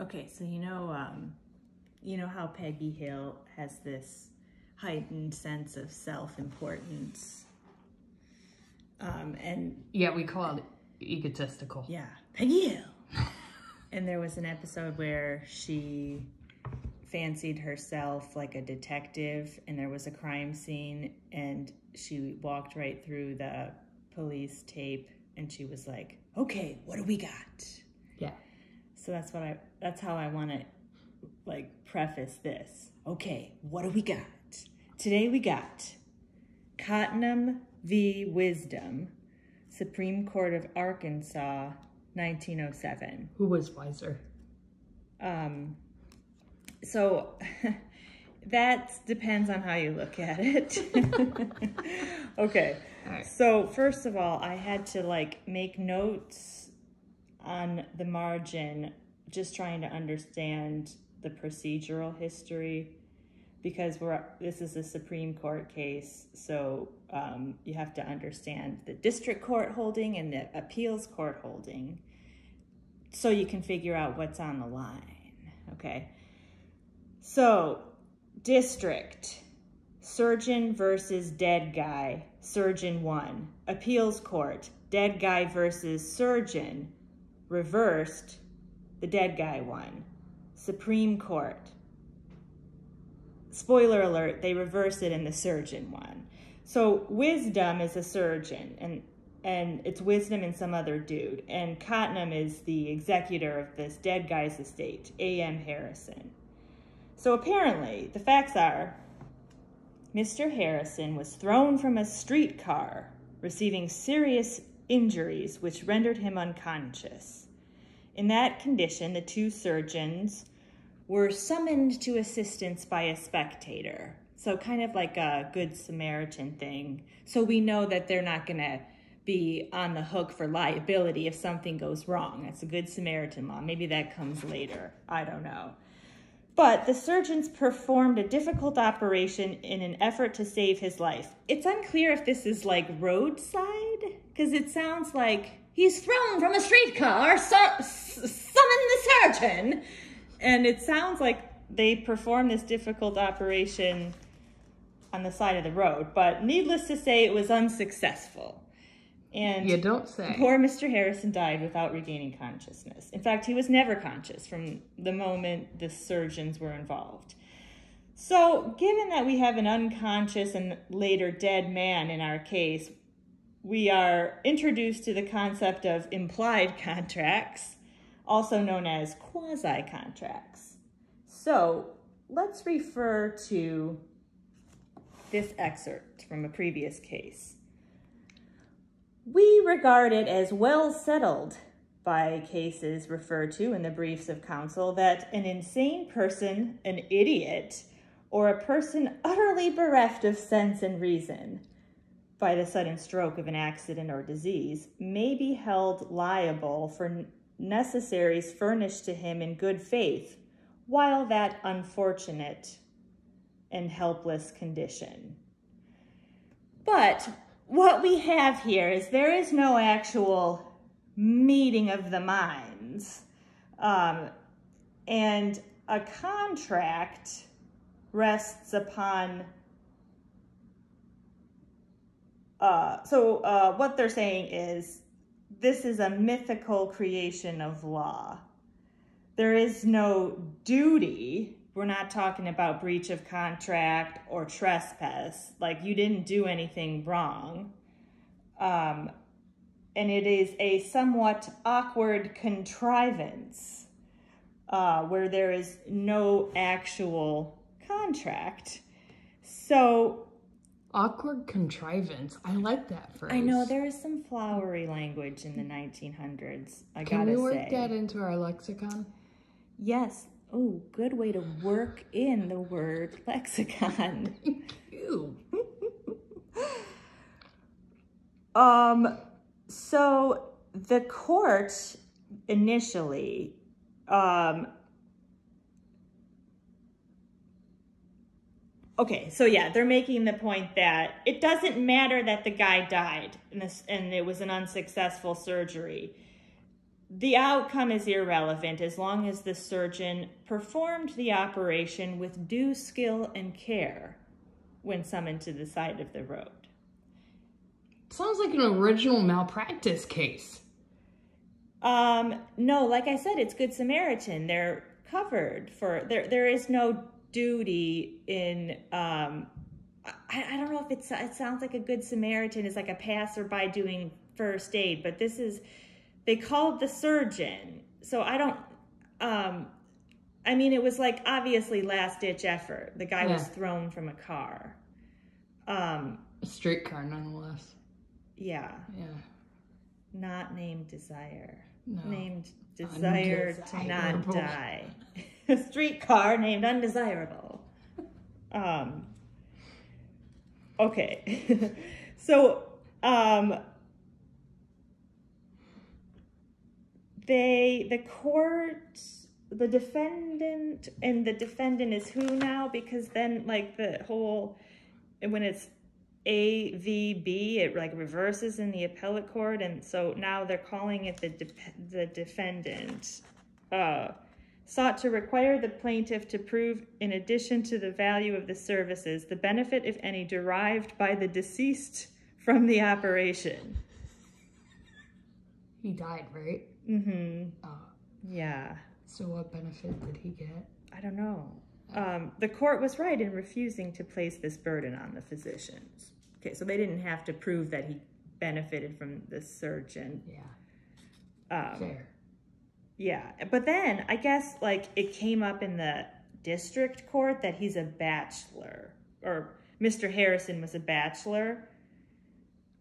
Okay, so you know how Peggy Hill has this heightened sense of self-importance, and yeah, we call it egotistical. yeah, Peggy Hill. And there was an episode where she fancied herself like a detective, and there was a crime scene, and she walked right through the police tape, and she was like, "Okay, what do we got?" Yeah. So that's how I want to like preface this. Okay, what do we got? Today we got Cotnam v. Wisdom, Supreme Court of Arkansas, 1907. Who was wiser? So that depends on how you look at it. Okay. All right. So first of all, I had to like make notes on the margin, just trying to understand the procedural history, because this is a Supreme Court case, so you have to understand the district court holding and the appeals court holding, so you can figure out what's on the line. Okay. So, district, surgeon versus dead guy, surgeon won. Appeals court, dead guy versus surgeon, reversed, the dead guy won. Supreme Court, spoiler alert, they reversed it and the surgeon won. So Wisdom is a surgeon, and it's Wisdom and some other dude. And Cotnam is the executor of this dead guy's estate, A.M. Harrison. So apparently, the facts are, Mr. Harrison was thrown from a streetcar, receiving serious injuries which rendered him unconscious. In that condition, the two surgeons were summoned to assistance by a spectator. So kind of like a Good Samaritan thing. So we know that they're not going to be on the hook for liability if something goes wrong. That's a Good Samaritan law. Maybe that comes later. I don't know. But the surgeons performed a difficult operation in an effort to save his life. It's unclear if this is like roadside, because it sounds like he's thrown from a streetcar, summon the surgeon. And it sounds like they performed this difficult operation on the side of the road. But needless to say, it was unsuccessful. And you don't say. Poor Mr. Harrison died without regaining consciousness. In fact, he was never conscious from the moment the surgeons were involved. So, given that we have an unconscious and later dead man in our case, we are introduced to the concept of implied contracts, also known as quasi-contracts. So, let's refer to this excerpt from a previous case. We regard it as well settled by cases referred to in the briefs of counsel that an insane person, an idiot, or a person utterly bereft of sense and reason by the sudden stroke of an accident or disease may be held liable for necessaries furnished to him in good faith while that unfortunate and helpless condition. But what we have here is there is no actual meeting of the minds. And a contract rests upon, what they're saying is this is a mythical creation of law. There is no duty. We're not talking about breach of contract or trespass. Like, you didn't do anything wrong. And it is a somewhat awkward contrivance where there is no actual contract. So... awkward contrivance. I like that phrase. I know there is some flowery language in the 1900s, I gotta say. Can we work that into our lexicon? Yes. Oh, good way to work in the word lexicon. Ew. So the court initially, okay, so yeah, they're making the point that it doesn't matter that the guy died and it was an unsuccessful surgery. the outcome is irrelevant as long as the surgeon performed the operation with due skill and care when summoned to the side of the road. Sounds like an original malpractice case. No, like I said, it's Good Samaritan. They're covered for, there is no duty in, I don't know if it sounds like a Good Samaritan is like a passerby doing first aid, but this is, they called the surgeon. So I don't, I mean, it was like obviously last ditch effort. The guy was thrown from a car. A streetcar nonetheless. Yeah. Yeah. Not named Desire. No. Named Desire to not Undesirable. die. A streetcar named Undesirable. Okay. So, the court, the defendant, and the defendant is who now? Because then, like, the whole, when it's AVB, it like reverses in the appellate court, and so now they're calling it the defendant. Sought to require the plaintiff to prove, in addition to the value of the services, the benefit, if any, derived by the deceased from the operation. He died, right? Mm-hmm. Yeah. So what benefit did he get? I don't know. The court was right in refusing to place this burden on the physicians. Okay, so they didn't have to prove that he benefited from the surgeon. Yeah. Fair. Yeah, but then I guess like it came up in the district court that he's a bachelor, or Mr. Harrison was a bachelor.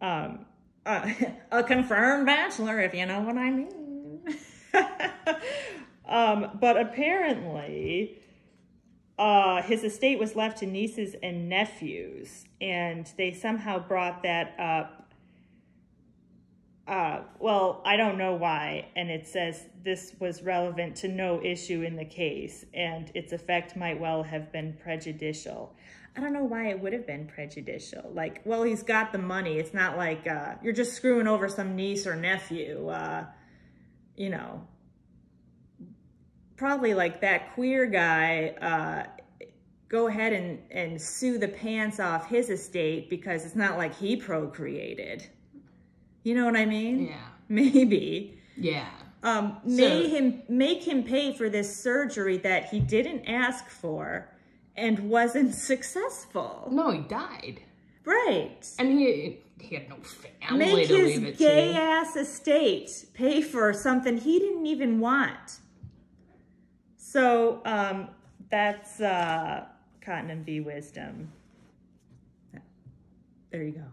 A confirmed bachelor, if you know what I mean. But apparently, his estate was left to nieces and nephews, and they somehow brought that up. Well, I don't know why, and it says this was relevant to no issue in the case, and its effect might well have been prejudicial. I don't know why it would have been prejudicial. Like, well, he's got the money. It's not like you're just screwing over some niece or nephew, you know. Probably like that queer guy, go ahead and sue the pants off his estate because it's not like he procreated. You know what I mean? Yeah. Maybe. Yeah. Make him pay for this surgery that he didn't ask for and wasn't successful. No, he died. Right. And he had no family Make to his leave it gay to. ass estate pay for something he didn't even want. So that's Cotnam v. Wisdom. There you go.